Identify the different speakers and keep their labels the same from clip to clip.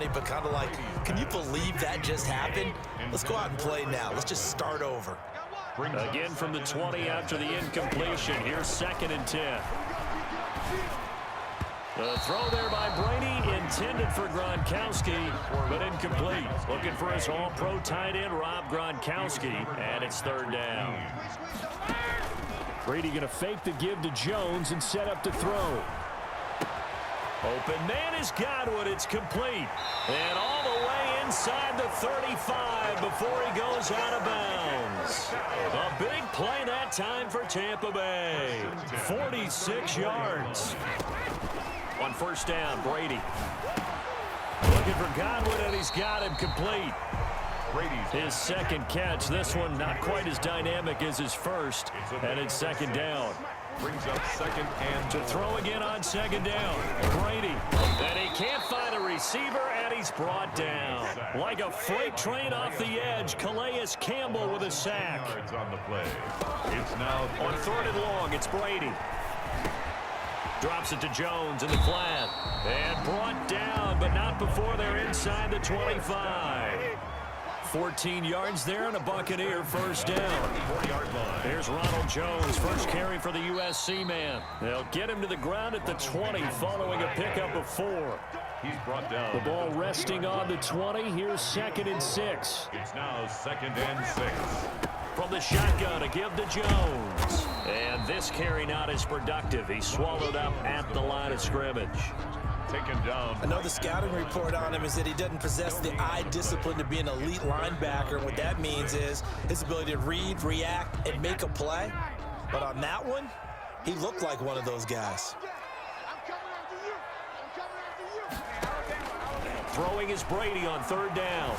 Speaker 1: funny, but kind of like, can you believe that just happened? Let's go out and play now. Let's just start over.
Speaker 2: Again from the 20 after the incompletion. Here's 2nd and 10. The throw there by Brady, intended for Gronkowski, but incomplete. Looking for his all-pro tight end, Rob Gronkowski, and it's 3rd down. Brady going to fake the give to Jones and set up to throw. Open man is Godwin. It's complete. And all the way inside the 35 before he goes out of bounds. A big play that time for Tampa Bay. 46 yards. On 1st down, Brady. Looking for Godwin, and he's got him complete. His 2nd catch. This one not quite as dynamic as his first. And it's 2nd down.
Speaker 3: Brings up 2nd and
Speaker 2: to throw again on 2nd down. Brady. And he can't find a receiver, and he's brought down. Like a freight train off the edge, Calais Campbell with a sack.
Speaker 3: On the play. It's now
Speaker 2: on 3rd and long, it's Brady. Drops it to Jones in the flat. And brought down, but not before they're inside the 25. 14 yards there and a Buccaneer 1st down.
Speaker 3: 4-yard line.
Speaker 2: Here's Ronald Jones, first carry for the USC man. They'll get him to the ground at the 20 following a pickup of 4.
Speaker 3: He's brought down.
Speaker 2: The ball resting on the 20. Here's 2nd and 6.
Speaker 3: It's now 2nd and 6.
Speaker 2: From the shotgun, a give to Jones. And this carry not as productive. He's swallowed up at the line of scrimmage.
Speaker 3: Taken down.
Speaker 1: I know the scouting report on him is that he doesn't possess the eye discipline to be an elite linebacker. And what that means is his ability to read, react, and make a play. But on that one, he looked like one of those guys.
Speaker 2: Throwing is Brady on 3rd down.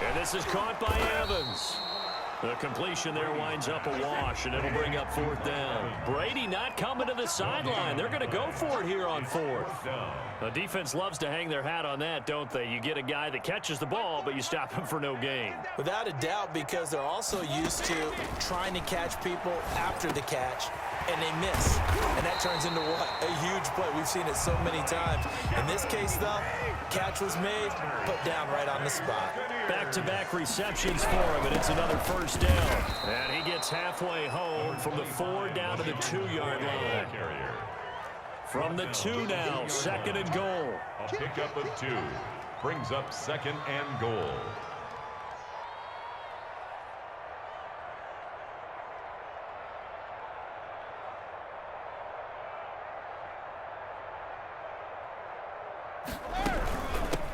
Speaker 2: And this is caught by Evans. The completion there winds up a wash, and it'll bring up 4th down. Brady not coming to the sideline. They're going to go for it here on 4th. The defense loves to hang their hat on that, don't they? You get a guy that catches the ball, but you stop him for no gain.
Speaker 1: Without a doubt, because they're also used to trying to catch people after the catch, and they miss. And that turns into what? A huge play. We've seen it so many times. In this case, though, catch was made, put down right on the spot.
Speaker 2: Back-to-back receptions for him, and it's another 1st down. And he gets halfway home from the 4 down to the 2-yard line. From the 2 now, 2nd and goal.
Speaker 3: A pickup of 2. Brings up 2nd and goal.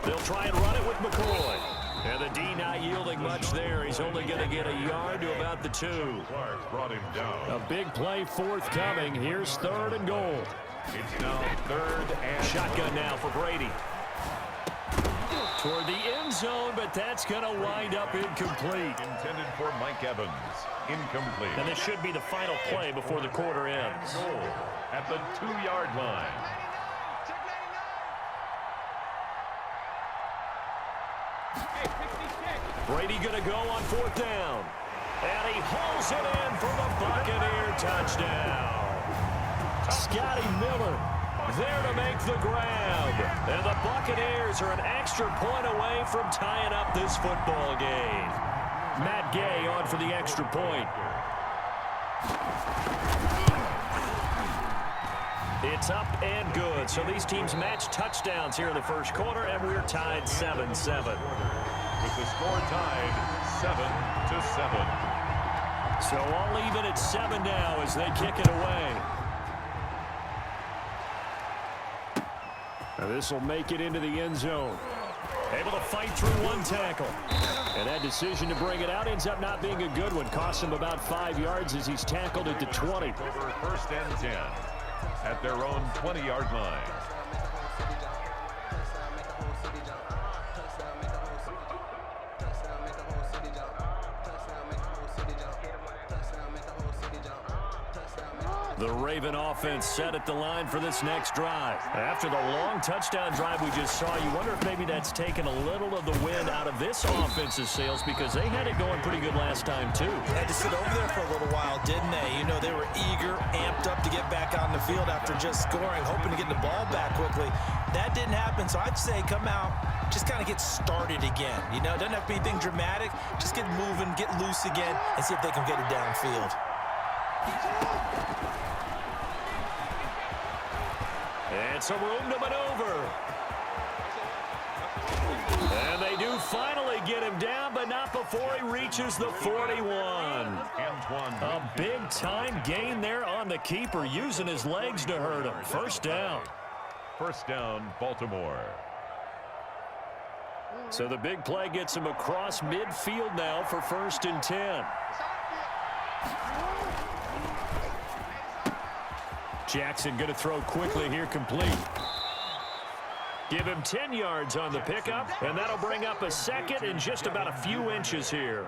Speaker 2: They'll try and run it with McCoy. And the D not yielding much there. He's only going to get a yard to about the 2.
Speaker 3: Clark brought him down.
Speaker 2: A big play forthcoming. Here's 3rd and goal.
Speaker 3: It's now 3rd and
Speaker 2: shotgun now for Brady. Toward the end zone, but that's going to wind up incomplete.
Speaker 3: Intended for Mike Evans. Incomplete.
Speaker 2: And this should be the final play before the quarter ends.
Speaker 3: Goal at the 2-yard line.
Speaker 2: Brady going to go on 4th down. And he hauls it in for the Buccaneer touchdown. Scotty Miller there to make the grab. And the Buccaneers are an extra point away from tying up this football game. Matt Gay on for the extra point. It's up and good. So these teams match touchdowns here in the first quarter, and we're tied 7-7.
Speaker 3: With the score tied 7-7.
Speaker 2: So all even at 7 now as they kick it away. Now this will make it into the end zone. Able to fight through one tackle. And that decision to bring it out ends up not being a good one. Costs him about 5 yards as he's tackled at the 20.
Speaker 3: Over 1st and 10 at their own 20-yard line.
Speaker 2: The Raven offense set at the line for this next drive. After the long touchdown drive we just saw, you wonder if maybe that's taken a little of the wind out of this offense's sails because they had it going pretty good last time too.
Speaker 1: Had to sit over there for a little while, didn't they? You know, they were eager, amped up to get back on the field after just scoring, hoping to get the ball back quickly. That didn't happen, so I'd say come out, just kind of get started again. You know, it doesn't have to be anything dramatic. Just get moving, get loose again, and see if they can get it downfield.
Speaker 2: And some room to maneuver. And they do finally get him down, but not before he reaches the 41. A big-time gain there on the keeper, using his legs to hurt him. First down.
Speaker 3: First down, Baltimore.
Speaker 2: So the big play gets him across midfield now for 1st and 10. Jackson going to throw quickly here, complete. Give him 10 yards on the pickup, and that'll bring up a second in just about a few inches here.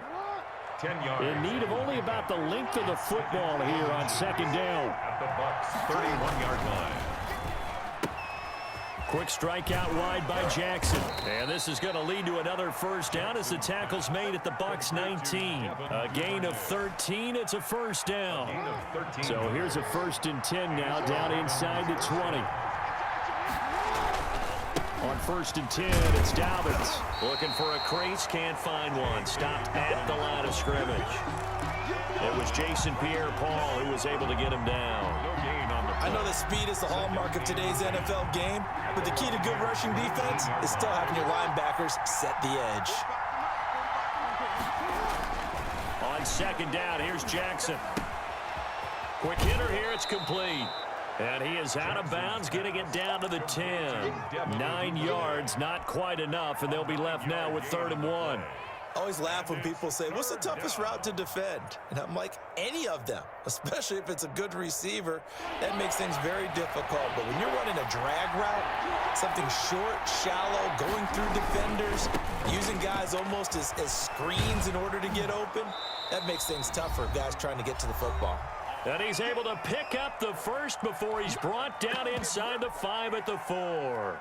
Speaker 3: 10 yards.
Speaker 2: In need of only about the length of the football here on 2nd down.
Speaker 3: At the Bucs' 31-yard line.
Speaker 2: Quick strike out wide by Jackson. And this is going to lead to another first down as the tackle's made at the Bucs' 19. A gain of 13. It's a first down. So here's a 1st and 10 now down inside the 20. On 1st and 10, it's Dobbins. Looking for a crease, can't find one. Stopped at the line of scrimmage. It was Jason Pierre-Paul who was able to get him down.
Speaker 1: I know that speed is the hallmark of today's NFL game, but the key to good rushing defense is still having your linebackers set the edge.
Speaker 2: On 2nd down, here's Jackson. Quick hitter here, it's complete. And he is out of bounds, getting it down to the 10. 9 yards, not quite enough, and they'll be left now with 3rd and 1.
Speaker 1: I always laugh when people say, what's the toughest route to defend? And I'm like, any of them, especially if it's a good receiver. That makes things very difficult. But when you're running a drag route, something short, shallow, going through defenders, using guys almost as screens in order to get open, that makes things tough for guys trying to get to the football.
Speaker 2: And he's able to pick up the first before he's brought down inside the 5 at the 4.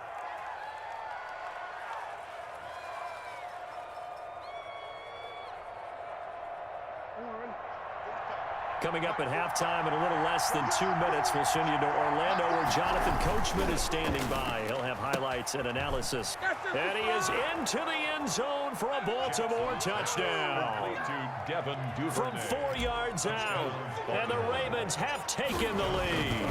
Speaker 2: Coming up at halftime in a little less than 2 minutes, we'll send you to Orlando where Jonathan Coachman is standing by. He'll have highlights and analysis. And he is into the end zone for a Baltimore touchdown. From 4 yards out. And the Ravens have taken the lead.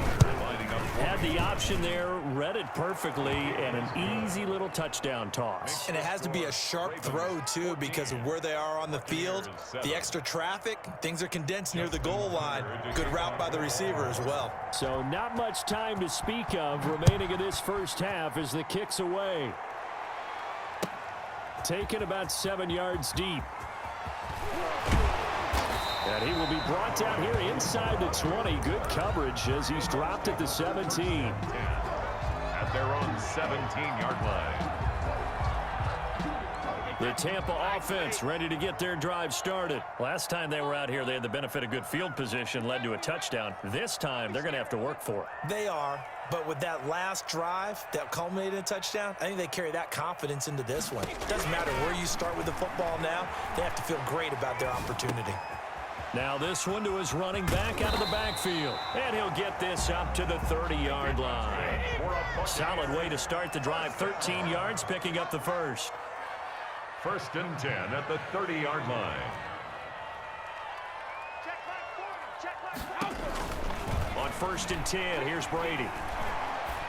Speaker 2: Had the option there, read it perfectly, and an easy little touchdown toss.
Speaker 1: And it has to be a sharp throw, too, because of where they are on the field. The extra traffic, things are condensed near the goal line. Good route by the receiver as well.
Speaker 2: So not much time to speak of remaining in this first half as the kick's away. Taken about 7 yards deep. And he will be brought down here inside the 20. Good coverage as he's dropped at the 17.
Speaker 3: At their own 17-yard line.
Speaker 2: The Tampa offense ready to get their drive started. Last time they were out here, they had the benefit of good field position, led to a touchdown. This time, they're going to have to work for it.
Speaker 1: They are, but with that last drive that culminated in a touchdown, I think they carry that confidence into this one. It doesn't matter where you start with the football now. They have to feel great about their opportunity.
Speaker 2: Now this one to his running back out of the backfield. And he'll get this up to the 30-yard line. Solid way to start the drive. 13 yards, picking up the first.
Speaker 3: 1st and 10 at the 30-yard line.
Speaker 2: On 1st and 10, here's Brady.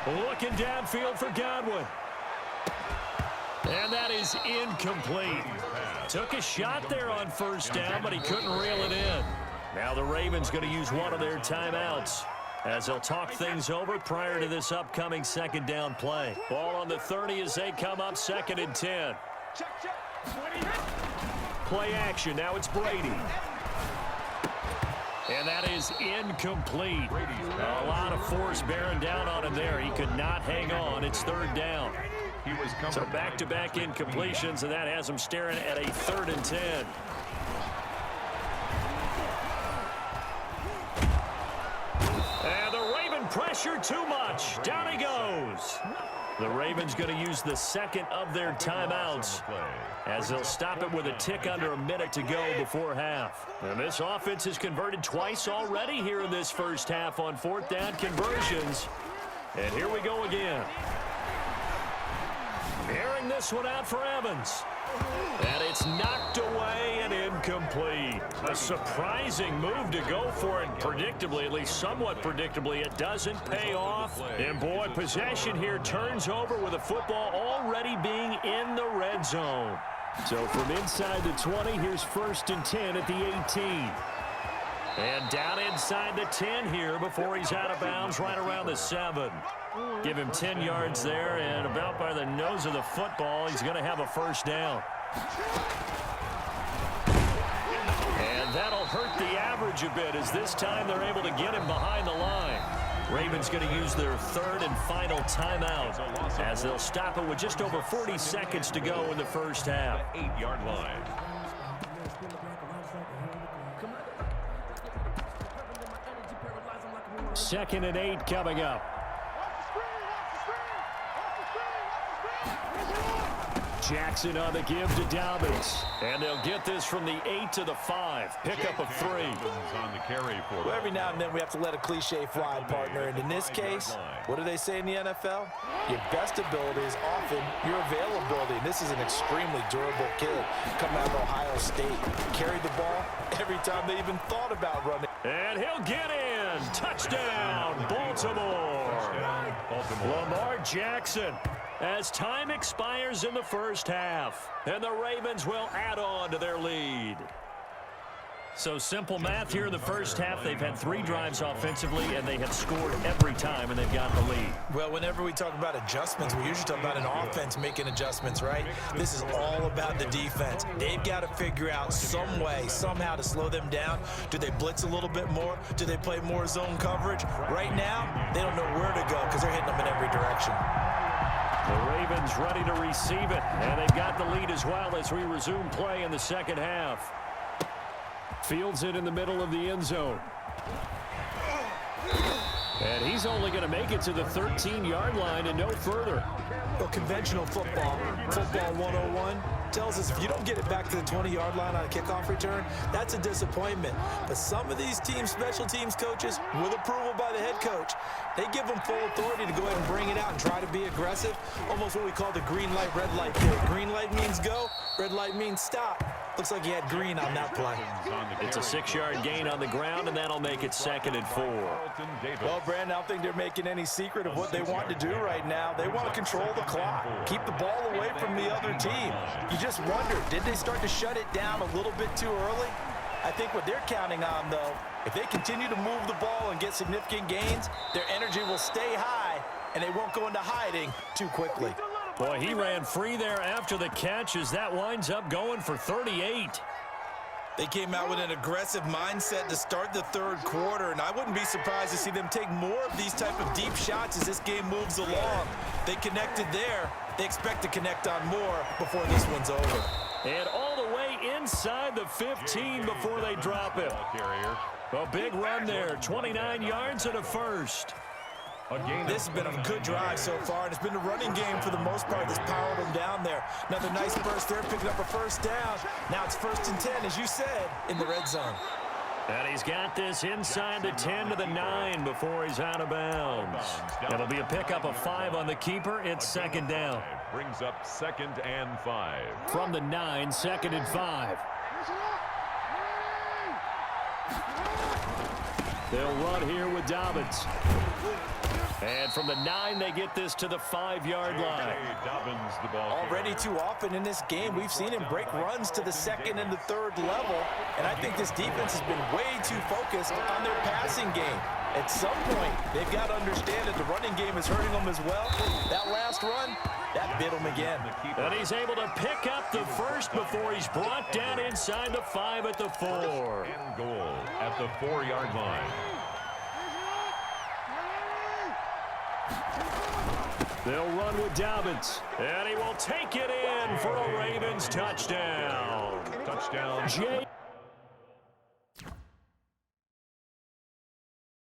Speaker 2: Looking downfield for Godwin. And that is incomplete. Took a shot there on 1st down, but he couldn't reel it in. Now the Ravens going to use one of their timeouts as they'll talk things over prior to this upcoming 2nd down play. Ball on the 30 as they come up 2nd and 10. Play action. Now it's Brady. And that is incomplete. A lot of force bearing down on him there. He could not hang on. It's 3rd down. So back-to-back incompletions, and that has him staring at a 3rd and 10. And the Raven pressure too much. Down he goes. The Ravens going to use the 2nd of their timeouts as they'll stop it with a tick under a minute to go before half. And this offense has converted twice already here in this first half on 4th down conversions. And here we go again. Airing this one out for Evans. And it's knocked away and incomplete. A surprising move to go for it. Predictably, at least somewhat predictably, it doesn't pay off. And boy, possession here turns over with the football already being in the red zone. So from inside the 20, here's 1st and 10 at the 18. And down inside the 10 here before he's out of bounds right around the 7. Give him 10 yards there, and about by the nose of the football, he's going to have a 1st down. And that'll hurt the average a bit, as this time they're able to get him behind the line. Ravens going to use their 3rd and final timeout, as they'll stop it with just over 40 seconds to go in the first half.
Speaker 3: 8-yard line.
Speaker 2: 2nd and 8 coming up. Jackson on the give to Dobbins. And they'll get this from the 8 to the 5. Pickup of 3.
Speaker 3: On the carry for
Speaker 1: Well, every now and then we have to let a cliche fly, partner. And in this case, what do they say in the NFL? Your best ability is often your availability. And this is an extremely durable kid coming out of Ohio State. Carried the ball every time they even thought about running.
Speaker 2: And he'll get in. Touchdown, Baltimore. Lamar Jackson. As time expires in the first half, and the Ravens will add on to their lead. So simple math here in the first half. They've had 3 drives offensively, and they have scored every time, and they've got the lead.
Speaker 1: Well, whenever we talk about adjustments, we usually talk about an offense making adjustments, right? This is all about the defense. They've got to figure out some way, somehow to slow them down. Do they blitz a little bit more? Do they play more zone coverage? Right now, they don't know where to go because they're hitting them in every direction.
Speaker 2: The Ravens ready to receive it, and they've got the lead as well as we resume play in the second half. Fields it in the middle of the end zone. And he's only going to make it to the 13-yard line and no further.
Speaker 1: Well, conventional football 101, tells us if you don't get it back to the 20-yard line on a kickoff return, that's a disappointment. But some of these team special teams coaches, with approval by the head coach, they give them full authority to go ahead and bring it out and try to be aggressive. Almost what we call the green light, red light play. Green light means go, red light means stop. Looks like he had green on that play.
Speaker 2: It's a 6-yard gain on the ground, and that'll make it 2nd and 4.
Speaker 1: Well, Brandon, I don't think they're making any secret of what they want to do right now. They want to control the clock, keep the ball away from the other team. You just wonder, did they start to shut it down a little bit too early? I think what they're counting on, though, if they continue to move the ball and get significant gains, their energy will stay high, and they won't go into hiding too quickly.
Speaker 2: Boy, he ran free there after the catch as that winds up going for 38.
Speaker 1: They came out with an aggressive mindset to start the 3rd quarter, and I wouldn't be surprised to see them take more of these type of deep shots as this game moves along. They connected there. They expect to connect on more before this one's over.
Speaker 2: And all the way inside the 15 before they drop him. A big run there, 29 yards and a 1st.
Speaker 1: This has been a good drive so far, and it's been the running game for the most part that's powered them down there. Another nice burst there, picking up a 1st down. Now it's 1st and 10, as you said, in the red zone.
Speaker 2: And he's got this inside the 10 to the 9 before he's out of bounds. It'll be a pickup of 5 on the keeper. It's 2nd down.
Speaker 3: Brings up 2nd and 5.
Speaker 2: From the 9, 2nd and 5. They'll run here with Dobbins. And from the 9, they get this to the 5-yard line.
Speaker 3: Dobbins, the ball.
Speaker 1: Already too often in this game, we've seen him break runs to the 2nd and the 3rd level. And I think this defense has been way too focused on their passing game. At some point, they've got to understand that the running game is hurting them as well. That last run, that bit him again.
Speaker 2: And he's able to pick up the 1st before he's brought down inside the 5 at the 4.
Speaker 3: And goal at the 4-yard line.
Speaker 2: They'll run with Dobbins, and he will take it in for a Ravens touchdown.
Speaker 3: Touchdown.